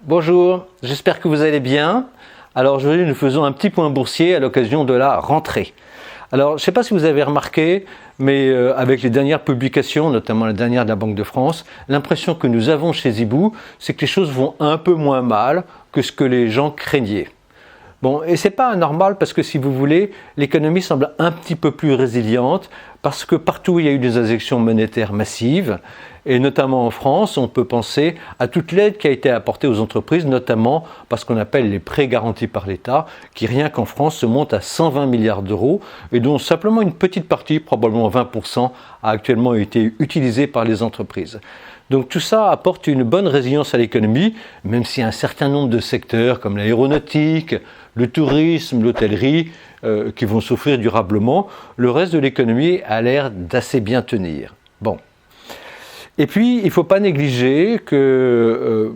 Bonjour, j'espère que vous allez bien. Alors aujourd'hui nous faisons un petit point boursier à l'occasion de la rentrée. Alors je ne sais pas si vous avez remarqué, mais avec les dernières publications, notamment la dernière de la Banque de France, l'impression que nous avons chez Zibou, c'est que les choses vont un peu moins mal que ce que les gens craignaient. Bon, et c'est pas anormal parce que si vous voulez, l'économie semble un petit peu plus résiliente parce que partout il y a eu des injections monétaires massives et notamment en France, on peut penser à toute l'aide qui a été apportée aux entreprises, notamment par ce qu'on appelle les prêts garantis par l'État, qui rien qu'en France se montent à 120 milliards d'euros et dont simplement une petite partie, probablement 20%, a actuellement été utilisée par les entreprises. Donc tout ça apporte une bonne résilience à l'économie, même si un certain nombre de secteurs comme l'aéronautique, le tourisme, l'hôtellerie, qui vont souffrir durablement, le reste de l'économie a l'air d'assez bien tenir. Bon. Et puis, il ne faut pas négliger que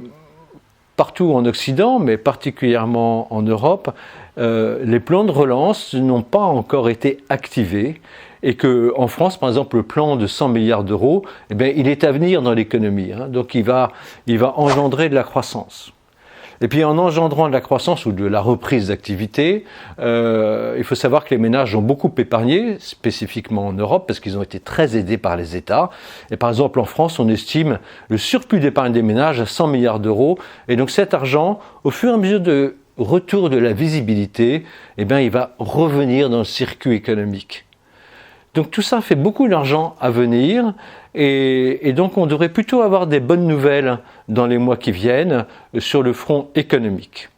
partout en Occident, mais particulièrement en Europe, les plans de relance n'ont pas encore été activés et qu'en France, par exemple, le plan de 100 milliards d'euros, eh bien, il est à venir dans l'économie, hein, donc il va engendrer de la croissance. Et puis en engendrant de la croissance ou de la reprise d'activité, il faut savoir que les ménages ont beaucoup épargné, spécifiquement en Europe, parce qu'ils ont été très aidés par les États. Et par exemple en France, on estime le surplus d'épargne des ménages à 100 milliards d'euros. Et donc cet argent, au fur et à mesure de retour de la visibilité, eh bien, il va revenir dans le circuit économique. Donc tout ça fait beaucoup d'argent à venir et donc on devrait plutôt avoir des bonnes nouvelles dans les mois qui viennent sur le front économique.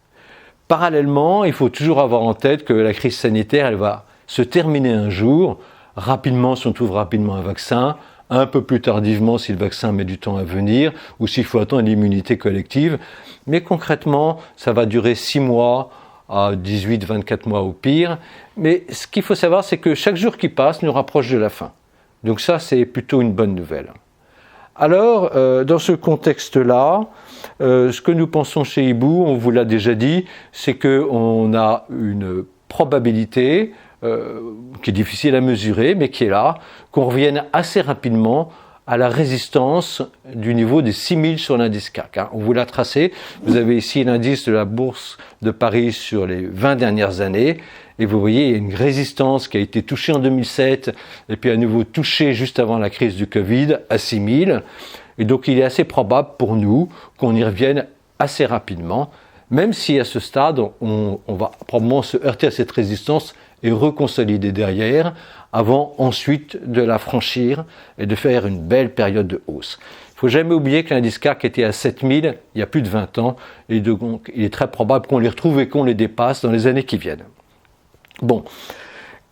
Parallèlement, il faut toujours avoir en tête que la crise sanitaire, elle va se terminer un jour, rapidement si on trouve rapidement un vaccin, un peu plus tardivement si le vaccin met du temps à venir ou s'il faut attendre l'immunité collective. Mais concrètement, ça va durer 6 mois, à 18-24 mois au pire. Mais ce qu'il faut savoir, c'est que chaque jour qui passe nous rapproche de la fin. Donc ça, c'est plutôt une bonne nouvelle. Alors, dans ce contexte-là, ce que nous pensons chez Zibou, on vous l'a déjà dit, c'est qu'on a une probabilité qui est difficile à mesurer, mais qui est là, qu'on revienne assez rapidement à la résistance du niveau des 6000 sur l'indice CAC. On vous l'a tracé. Vous avez ici l'indice de la bourse de Paris sur les 20 dernières années. Et vous voyez, il y a une résistance qui a été touchée en 2007 et puis à nouveau touchée juste avant la crise du Covid à 6000. Et donc il est assez probable pour nous qu'on y revienne assez rapidement, même si à ce stade, on va probablement se heurter à cette résistance et reconsolider derrière, avant ensuite de la franchir et de faire une belle période de hausse. Il ne faut jamais oublier que l'indice CAC était à 7000 il y a plus de 20 ans, et donc il est très probable qu'on les retrouve et qu'on les dépasse dans les années qui viennent. Bon,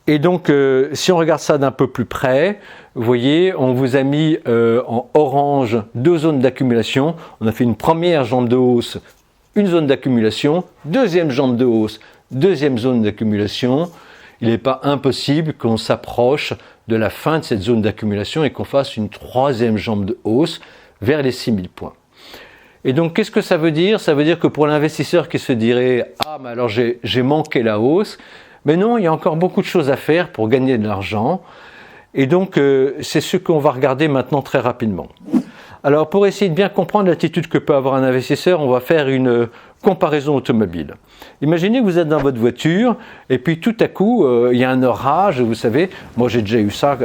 et donc si on regarde ça d'un peu plus près, vous voyez, on vous a mis en orange 2 zones d'accumulation. On a fait une première jambe de hausse, une zone d'accumulation, deuxième jambe de hausse, deuxième zone d'accumulation. Il n'est pas impossible qu'on s'approche de la fin de cette zone d'accumulation et qu'on fasse une troisième jambe de hausse vers les 6000 points. Et donc, qu'est-ce que ça veut dire ? Ça veut dire que pour l'investisseur qui se dirait « Ah, mais alors j'ai manqué la hausse », mais non, il y a encore beaucoup de choses à faire pour gagner de l'argent. Et donc, c'est ce qu'on va regarder maintenant très rapidement. Alors, pour essayer de bien comprendre l'attitude que peut avoir un investisseur, on va faire une comparaison automobile. Imaginez que vous êtes dans votre voiture et puis tout à coup, il y a un orage. Vous savez, moi j'ai déjà eu ça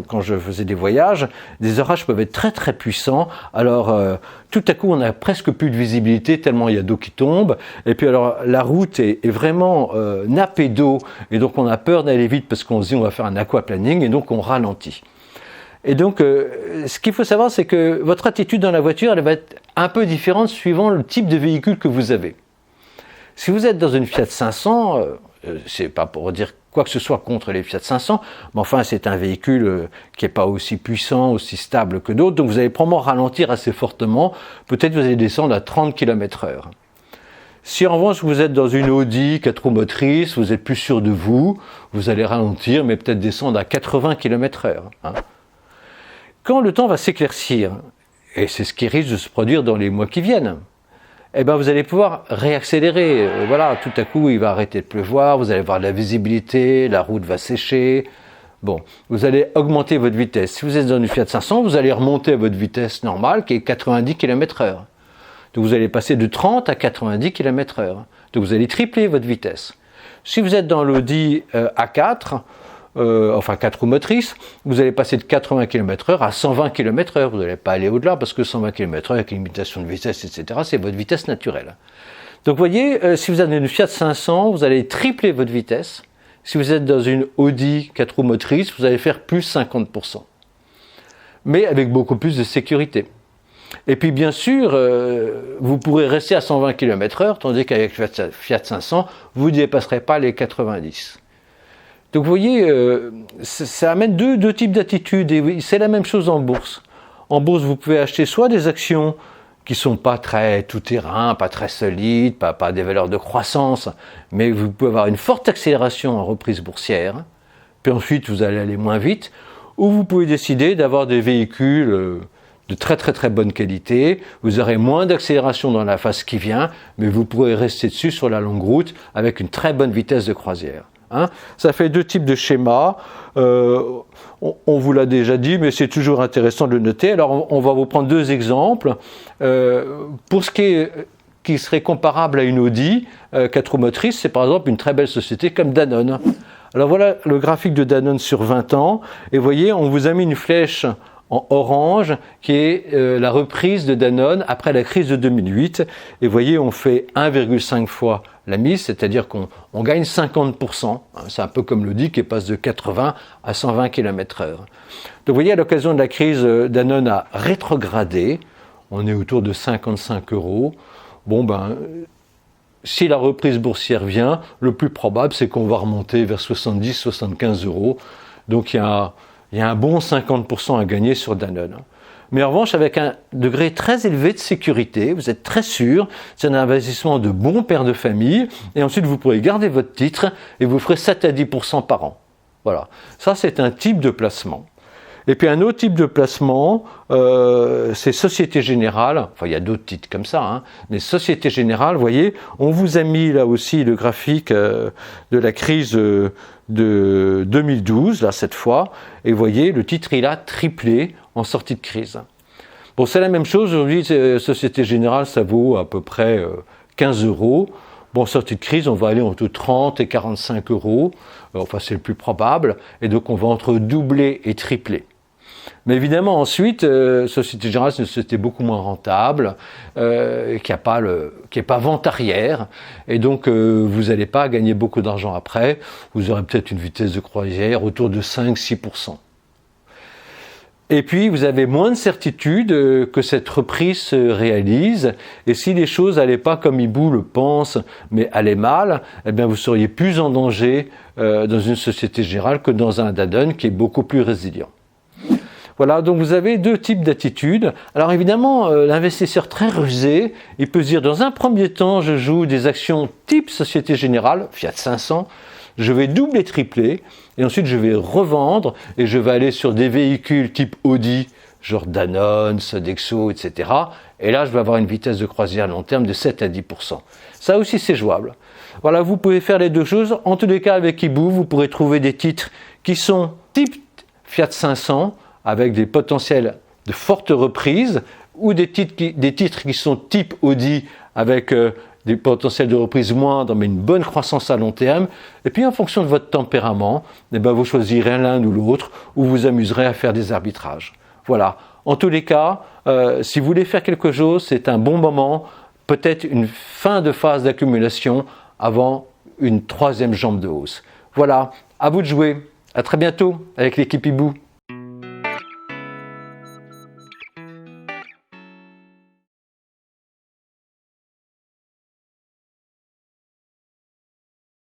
quand je faisais des voyages. Des orages peuvent être très très puissants. Alors, tout à coup, on n'a presque plus de visibilité tellement il y a d'eau qui tombe. Et puis alors, la route est vraiment nappée d'eau et donc on a peur d'aller vite parce qu'on se dit on va faire un aquaplaning et donc on ralentit. Et donc, ce qu'il faut savoir, c'est que votre attitude dans la voiture, elle va être un peu différente suivant le type de véhicule que vous avez. Si vous êtes dans une Fiat 500, c'est pas pour dire quoi que ce soit contre les Fiat 500, mais enfin, c'est un véhicule qui n'est pas aussi puissant, aussi stable que d'autres, donc vous allez probablement ralentir assez fortement. Peut-être vous allez descendre à 30 km/h. Si en revanche vous êtes dans une Audi 4 roues motrices, vous êtes plus sûr de vous, vous allez ralentir, mais peut-être descendre à 80 km/h. Quand le temps va s'éclaircir, et c'est ce qui risque de se produire dans les mois qui viennent, eh ben vous allez pouvoir réaccélérer. Voilà, tout à coup, il va arrêter de pleuvoir, vous allez avoir de la visibilité, la route va sécher. Bon, vous allez augmenter votre vitesse. Si vous êtes dans une Fiat 500, vous allez remonter à votre vitesse normale qui est 90 km/h. Donc vous allez passer de 30 à 90 km/h. Donc vous allez tripler votre vitesse. Si vous êtes dans l'Audi A4, enfin 4 roues motrices, vous allez passer de 80 km/h à 120 km/h. Vous n'allez pas aller au-delà parce que 120 km/h avec une limitation de vitesse, etc., c'est votre vitesse naturelle. Donc vous voyez, si vous avez une Fiat 500, vous allez tripler votre vitesse. Si vous êtes dans une Audi 4 roues motrices, vous allez faire plus 50%. Mais avec beaucoup plus de sécurité. Et puis bien sûr, vous pourrez rester à 120 km/h, tandis qu'avec Fiat 500, vous ne dépasserez pas les 90. Donc vous voyez, ça amène deux types d'attitudes, et c'est la même chose en bourse. En bourse, vous pouvez acheter soit des actions qui ne sont pas très tout-terrain, pas très solides, pas des valeurs de croissance, mais vous pouvez avoir une forte accélération en reprise boursière, puis ensuite vous allez aller moins vite, ou vous pouvez décider d'avoir des véhicules de très très très bonne qualité, vous aurez moins d'accélération dans la phase qui vient, mais vous pourrez rester dessus sur la longue route avec une très bonne vitesse de croisière. Ça fait deux types de schémas, on vous l'a déjà dit, mais c'est toujours intéressant de le noter. Alors on va vous prendre deux exemples. Pour ce qui serait comparable à une Audi 4 roues motrices, c'est par exemple une très belle société comme Danone. Alors voilà le graphique de Danone sur 20 ans, et vous voyez, on vous a mis une flèche en orange qui est la reprise de Danone après la crise de 2008, et vous voyez, on fait 1,5 fois la mise, c'est-à-dire qu'on gagne 50%, c'est un peu comme l'Audi qui passe de 80 à 120 km/h. Donc vous voyez, à l'occasion de la crise, Danone a rétrogradé, on est autour de 55 €. Bon si la reprise boursière vient, le plus probable c'est qu'on va remonter vers 70-75 €, donc il y a un bon 50% à gagner sur Danone. Mais en revanche, avec un degré très élevé de sécurité, vous êtes très sûr, c'est un investissement de bon père de famille, et ensuite vous pourrez garder votre titre et vous ferez 7 à 10% par an. Voilà, ça c'est un type de placement. Et puis un autre type de placement, c'est Société Générale, enfin il y a d'autres titres comme ça, mais Société Générale, vous voyez, on vous a mis là aussi le graphique de la crise de 2012, là cette fois, et vous voyez, le titre il a triplé en sortie de crise. Bon, c'est la même chose, aujourd'hui, Société Générale, ça vaut à peu près 15 €. Bon, sortie de crise, on va aller entre 30 et 45 €, enfin c'est le plus probable, et donc on va entre doubler et tripler. Mais évidemment, ensuite, Société Générale, c'est une société beaucoup moins rentable, qui n'est pas vente arrière, et donc vous n'allez pas gagner beaucoup d'argent après, vous aurez peut-être une vitesse de croisière autour de 5-6%. Et puis, vous avez moins de certitude que cette reprise se réalise, et si les choses n'allaient pas comme Hibou le pense, mais allaient mal, eh bien vous seriez plus en danger dans une Société Générale que dans un Danone qui est beaucoup plus résilient. Voilà, donc vous avez deux types d'attitudes. Alors évidemment, l'investisseur très rusé, il peut se dire, dans un premier temps, je joue des actions type Société Générale, Fiat 500, je vais doubler, tripler, et ensuite je vais revendre, et je vais aller sur des véhicules type Audi, genre Danone, Sodexo, etc. Et là, je vais avoir une vitesse de croisière à long terme de 7 à 10%. Ça aussi, c'est jouable. Voilà, vous pouvez faire les deux choses. En tous les cas, avec Hibou, vous pourrez trouver des titres qui sont type Fiat 500, avec des potentiels de forte reprise, ou des titres qui sont type Audi, avec des potentiels de reprise moindres, mais une bonne croissance à long terme. Et puis en fonction de votre tempérament, vous choisirez l'un ou l'autre, ou vous amuserez à faire des arbitrages. Voilà. En tous les cas, si vous voulez faire quelque chose, c'est un bon moment, peut-être une fin de phase d'accumulation avant une troisième jambe de hausse. Voilà, à vous de jouer. À très bientôt avec l'équipe Hibou.